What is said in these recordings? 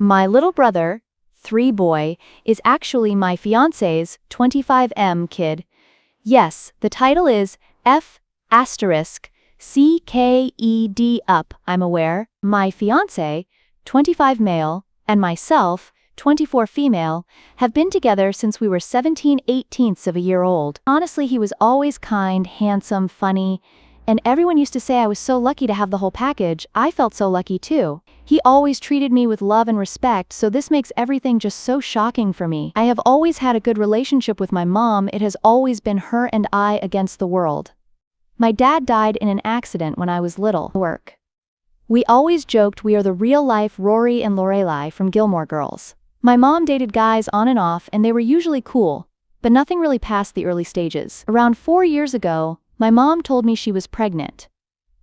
My little brother, 3 boy, is actually my fiancé's 25M kid. Yes, the title is F****, CKED up, I'm aware. My fiancé, 25 male, and myself, 24 female, have been together since we were 17/18 of a year old. Honestly, he was always kind, handsome, funny, and everyone used to say I was so lucky to have the whole package. I felt so lucky too. He always treated me with love and respect, so this makes everything just so shocking for me. I have always had a good relationship with my mom. It has always been her and I against the world. My dad died in an accident when I was little. We always joked we are the real-life Rory and Lorelai from Gilmore Girls. My mom dated guys on and off, and they were usually cool, but nothing really past the early stages. Around 4 years ago, my mom told me she was pregnant,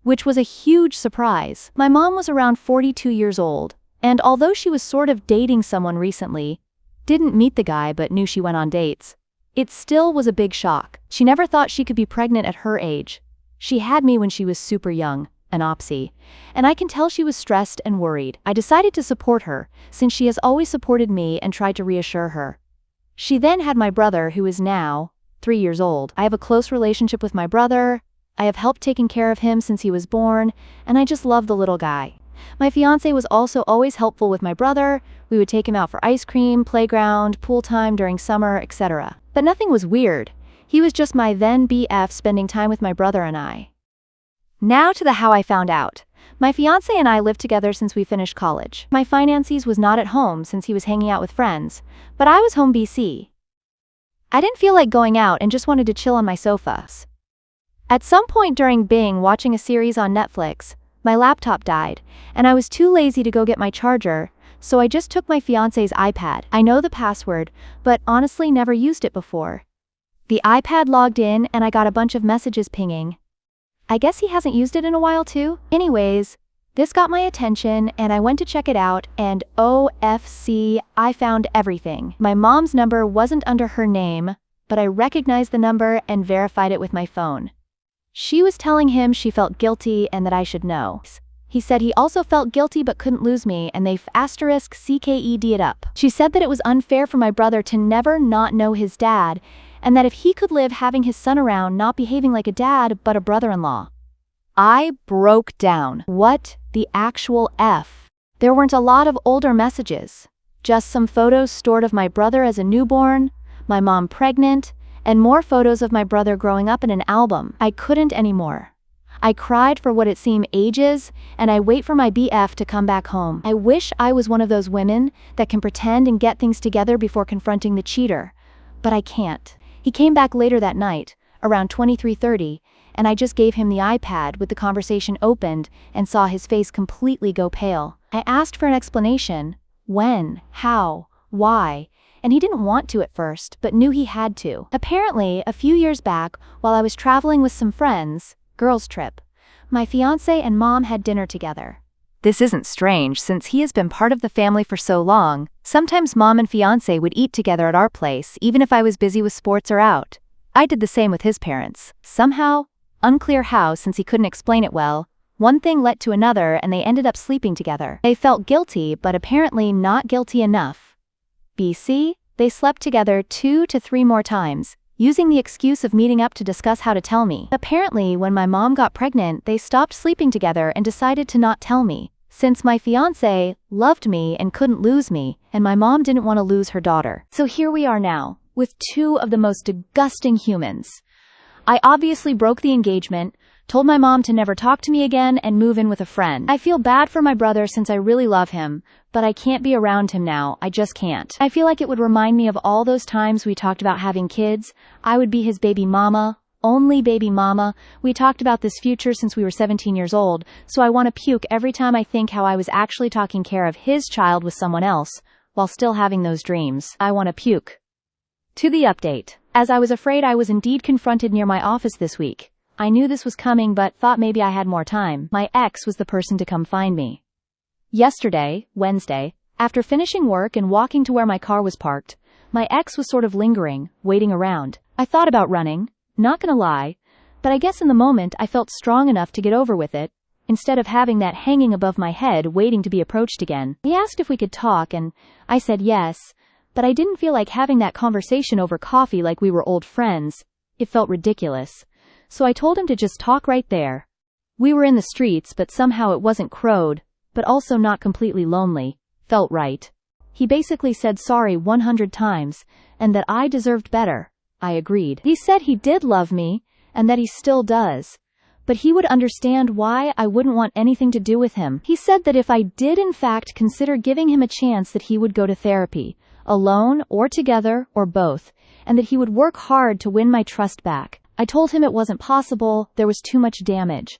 which was a huge surprise. My mom was around 42 years old, and although she was sort of dating someone recently, didn't meet the guy but knew she went on dates, it still was a big shock. She never thought she could be pregnant at her age. She had me when she was super young, an opsy, and I can tell she was stressed and worried. I decided to support her, since she has always supported me, and tried to reassure her. She then had my brother, who is now 3 years old. I have a close relationship with my brother. I have helped taking care of him since he was born, and I just love the little guy. My fiancé was also always helpful with my brother. We would take him out for ice cream, playground, pool time during summer, etc. But nothing was weird. He was just my then BF, spending time with my brother and I. Now to the how I found out. My fiancé and I lived together since we finished college. My finances was not at home since he was hanging out with friends, but I was home BC. I didn't feel like going out and just wanted to chill on my sofas. At some point during Bing watching a series on Netflix, my laptop died, and I was too lazy to go get my charger, so I just took my fiancé's iPad. I know the password, but honestly never used it before. The iPad logged in and I got a bunch of messages pinging. I guess he hasn't used it in a while too. Anyways, this got my attention and I went to check it out, and OFC, I found everything. My mom's number wasn't under her name, but I recognized the number and verified it with my phone. She was telling him she felt guilty and that I should know. He said he also felt guilty but couldn't lose me, and they *CKED it up. She said that it was unfair for my brother to never not know his dad, and that if he could live having his son around not behaving like a dad but a brother-in-law. I broke down. What the actual F? There weren't a lot of older messages, just some photos stored of my brother as a newborn, my mom pregnant, and more photos of my brother growing up in an album. I couldn't anymore. I cried for what it seemed ages, and I wait for my BF to come back home. I wish I was one of those women that can pretend and get things together before confronting the cheater, but I can't. He came back later that night, around 23:30, and I just gave him the iPad with the conversation opened and saw his face completely go pale. I asked for an explanation. When? How? Why? And he didn't want to at first, but knew he had to. Apparently, a few years back, while I was traveling with some friends, girls' trip, my fiancé and mom had dinner together. This isn't strange since he has been part of the family for so long. Sometimes mom and fiancé would eat together at our place even if I was busy with sports or out. I did the same with his parents. Somehow, unclear how since he couldn't explain it well, one thing led to another and they ended up sleeping together. They felt guilty but apparently not guilty enough. BC, they slept together 2 to 3 more times, using the excuse of meeting up to discuss how to tell me. Apparently, when my mom got pregnant, they stopped sleeping together and decided to not tell me, since my fiancé loved me and couldn't lose me, and my mom didn't want to lose her daughter. So here we are now, with 2 of the most disgusting humans. I obviously broke the engagement, told my mom to never talk to me again, and move in with a friend. I feel bad for my brother since I really love him, but I can't be around him now. I just can't. I feel like it would remind me of all those times we talked about having kids. I would be his baby mama, only baby mama. We talked about this future since we were 17 years old, so I want to puke every time I think how I was actually taking care of his child with someone else, while still having those dreams. I want to puke. To the update. As I was afraid I was indeed confronted near my office this week. I knew this was coming but thought maybe I had more time. My ex was the person to come find me. Yesterday, Wednesday, after finishing work and walking to where my car was parked, my ex was sort of lingering, waiting around. I thought about running, not gonna lie, but I guess in the moment I felt strong enough to get over with it, instead of having that hanging above my head waiting to be approached again. He asked if we could talk, and I said yes, but I didn't feel like having that conversation over coffee like we were old friends. It felt ridiculous. So I told him to just talk right there. We were in the streets, but somehow it wasn't crowded, but also not completely lonely. Felt right. He basically said sorry 100 times, and that I deserved better. I agreed. He said he did love me, and that he still does. But he would understand why I wouldn't want anything to do with him. He said that if I did in fact consider giving him a chance, that he would go to therapy, alone or together or both, and that he would work hard to win my trust back. I told him it wasn't possible, there was too much damage.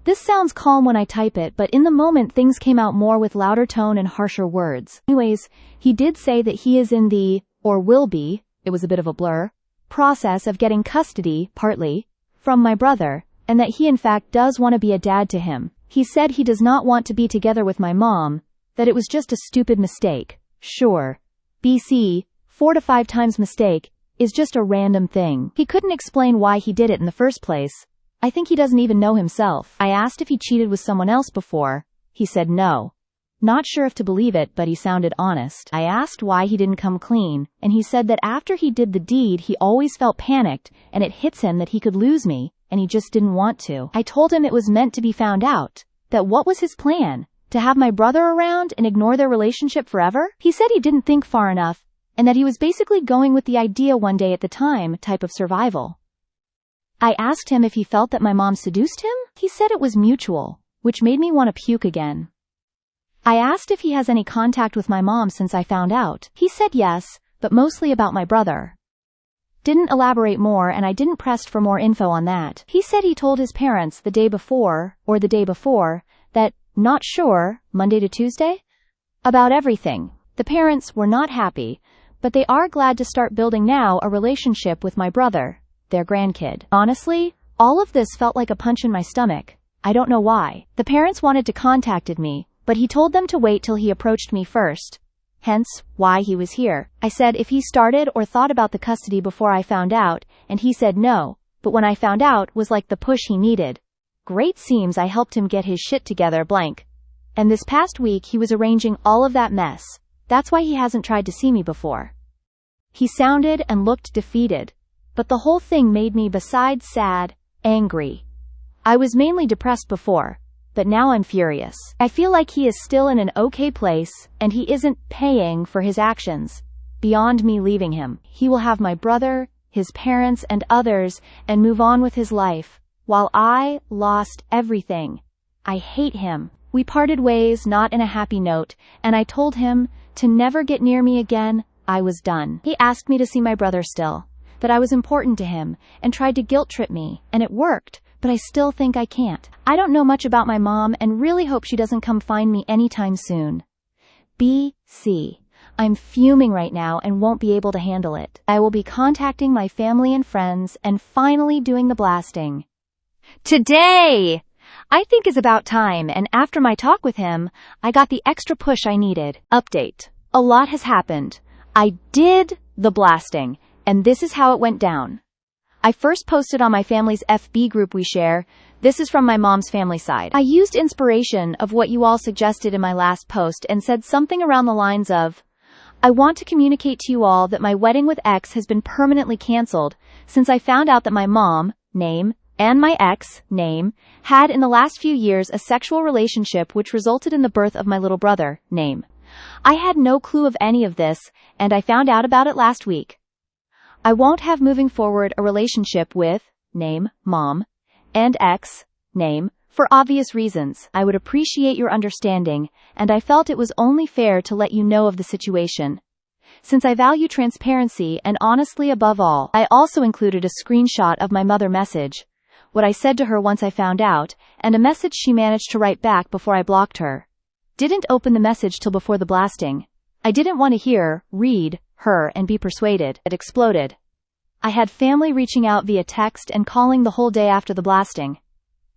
This sounds calm when I type it, but in the moment things came out more with louder tone and harsher words. Anyways, he did say that he is in the, or will be, it was a bit of a blur, process of getting custody, partly, from my brother, and that he in fact does want to be a dad to him. He said he does not want to be together with my mom, that it was just a stupid mistake. Sure. BC, 4 to 5 times mistake, is just a random thing. He couldn't explain why he did it in the first place. I think he doesn't even know himself. I asked if he cheated with someone else before. He said no. Not sure if to believe it, but he sounded honest. I asked why he didn't come clean, and he said that after he did the deed he always felt panicked, and it hits him that he could lose me, and he just didn't want to. I told him it was meant to be found out. That what was his plan? To have my brother around and ignore their relationship forever? He said he didn't think far enough, and that he was basically going with the idea one day at the time type of survival. I asked him if he felt that my mom seduced him. He said it was mutual, which made me want to puke again. I asked if he has any contact with my mom since I found out. He said yes, but mostly about my brother. Didn't elaborate more, and I didn't press for more info on that. He said he told his parents the day before, that, not sure, Monday to Tuesday? About everything. The parents were not happy, but they are glad to start building now a relationship with my brother, their grandkid. Honestly, all of this felt like a punch in my stomach. I don't know why. The parents wanted to contacted me, but he told them to wait till he approached me first. Hence, why he was here. I said if he started or thought about the custody before I found out, and he said no, but when I found out was like the push he needed. Great, seems I helped him get his shit together blank. And this past week he was arranging all of that mess. That's why he hasn't tried to see me before. He sounded and looked defeated. But the whole thing made me besides sad, angry. I was mainly depressed before, but now I'm furious. I feel like he is still in an okay place, and he isn't paying for his actions. Beyond me leaving him, he will have my brother, his parents and others, and move on with his life, while I lost everything. I hate him. We parted ways not in a happy note, and I told him to never get near me again. I was done. He asked me to see my brother still, that I was important to him, and tried to guilt-trip me, and it worked, but I still think I can't. I don't know much about my mom and really hope she doesn't come find me anytime soon. BC. I'm fuming right now and won't be able to handle it. I will be contacting my family and friends and finally doing the blasting. Today! I think is about time, and after my talk with him, I got the extra push I needed. Update. A lot has happened. I did the blasting, and this is how it went down. I first posted on my family's FB group we share. This is from my mom's family side. I used inspiration of what you all suggested in my last post and said something around the lines of, I want to communicate to you all that my wedding with X has been permanently canceled since I found out that my mom, name, and my ex, name, had in the last few years a sexual relationship which resulted in the birth of my little brother, name. I had no clue of any of this, and I found out about it last week. I won't have moving forward a relationship with, name, mom, and ex, name, for obvious reasons. I would appreciate your understanding, and I felt it was only fair to let you know of the situation. Since I value transparency and honestly above all, I also included a screenshot of my mother message, what I said to her once I found out, and a message she managed to write back before I blocked her. Didn't open the message till before the blasting. I didn't want to hear, read, her and be persuaded. It exploded. I had family reaching out via text and calling the whole day after the blasting.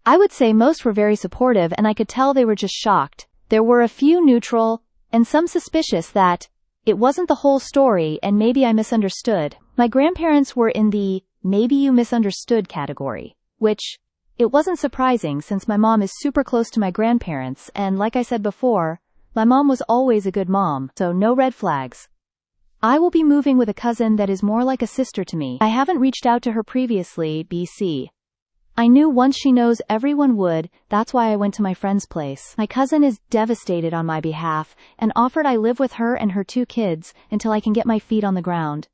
I would say most were very supportive, and I could tell they were just shocked. There were a few neutral, and some suspicious that it wasn't the whole story and maybe I misunderstood. My grandparents were in the maybe you misunderstood category, which It wasn't surprising since my mom is super close to my grandparents, and like I said before, my mom was always a good mom, so no red flags. I will be moving with a cousin that is more like a sister to me. I haven't reached out to her previously, BC. I knew once she knows everyone would, that's why I went to my friend's place. My cousin is devastated on my behalf, and offered I live with her and her 2 kids until I can get my feet on the ground.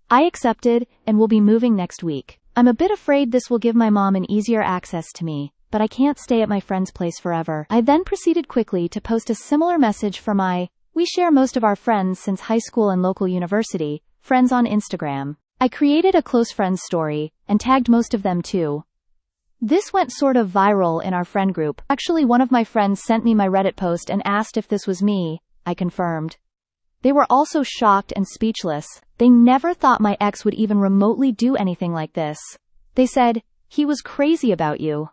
I accepted, and will be moving next week. I'm a bit afraid this will give my mom an easier access to me, but I can't stay at my friend's place forever. I then proceeded quickly to post a similar message for we share most of our friends since high school and local university, friends on Instagram. I created a close friends story, and tagged most of them too. This went sort of viral in our friend group. Actually, one of my friends sent me my Reddit post and asked if this was me. I confirmed. They were also shocked and speechless. They never thought my ex would even remotely do anything like this. They said, "He was crazy about you."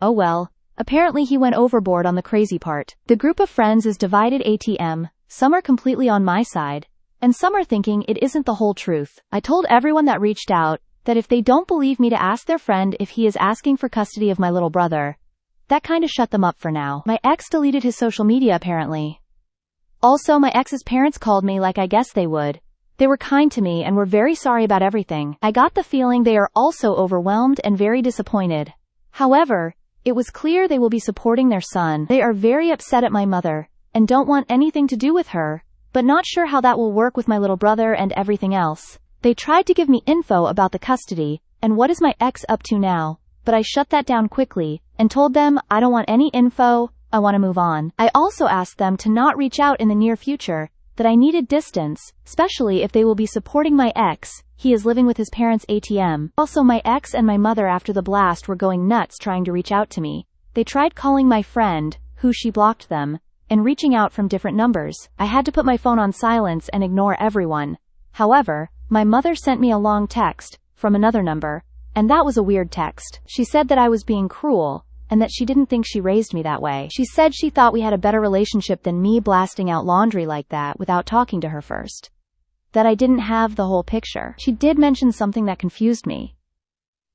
Oh well, apparently he went overboard on the crazy part. The group of friends is divided ATM, some are completely on my side, and some are thinking it isn't the whole truth. I told everyone that reached out that if they don't believe me to ask their friend if he is asking for custody of my little brother. That kinda shut them up for now. My ex deleted his social media apparently. Also, my ex's parents called me like I guess they would. They were kind to me and were very sorry about everything. I got the feeling they are also overwhelmed and very disappointed. However, it was clear they will be supporting their son. They are very upset at my mother, and don't want anything to do with her, but not sure how that will work with my little brother and everything else. They tried to give me info about the custody, and what is my ex up to now, but I shut that down quickly, and told them I don't want any info, I want to move on. I also asked them to not reach out in the near future, that I needed distance, especially if they will be supporting my ex. He is living with his parents ATM. Also, my ex and my mother after the blast were going nuts trying to reach out to me. They tried calling my friend, who she blocked them, and reaching out from different numbers. I had to put my phone on silence and ignore everyone. However, my mother sent me a long text, from another number, and that was a weird text. She said that I was being cruel, and that she didn't think she raised me that way. She said she thought we had a better relationship than me blasting out laundry like that without talking to her first. That I didn't have the whole picture. She did mention something that confused me.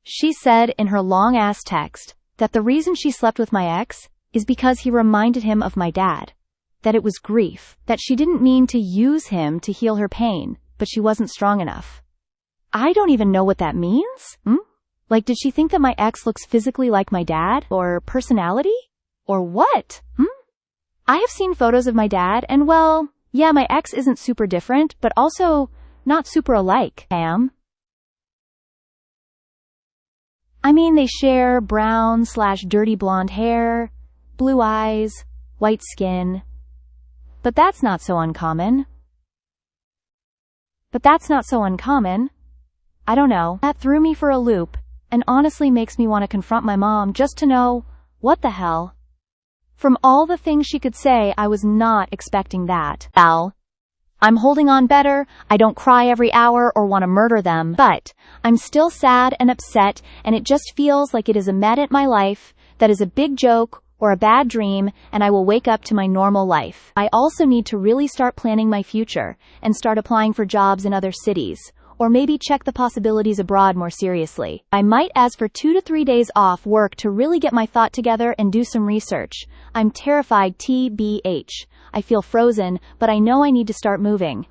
She said in her long-ass text, that the reason she slept with my ex, is because he reminded him of my dad. That it was grief. That she didn't mean to use him to heal her pain, but she wasn't strong enough. I don't even know what that means? Like, did she think that my ex looks physically like my dad? Or personality? Or what? I have seen photos of my dad, and well, yeah, my ex isn't super different, but also not super alike. I mean, they share brown/dirty blonde hair, blue eyes, white skin. But that's not so uncommon. I don't know. That threw me for a loop, and honestly makes me want to confront my mom just to know, what the hell? From all the things she could say, I was not expecting that. I'm holding on better, I don't cry every hour or want to murder them, but I'm still sad and upset, and it just feels like it is a med at my life, that is a big joke, or a bad dream, and I will wake up to my normal life. I also need to really start planning my future, and start applying for jobs in other cities, or maybe check the possibilities abroad more seriously. I might ask for 2 to 3 days off work to really get my thought together and do some research. I'm terrified TBH. I feel frozen, but I know I need to start moving.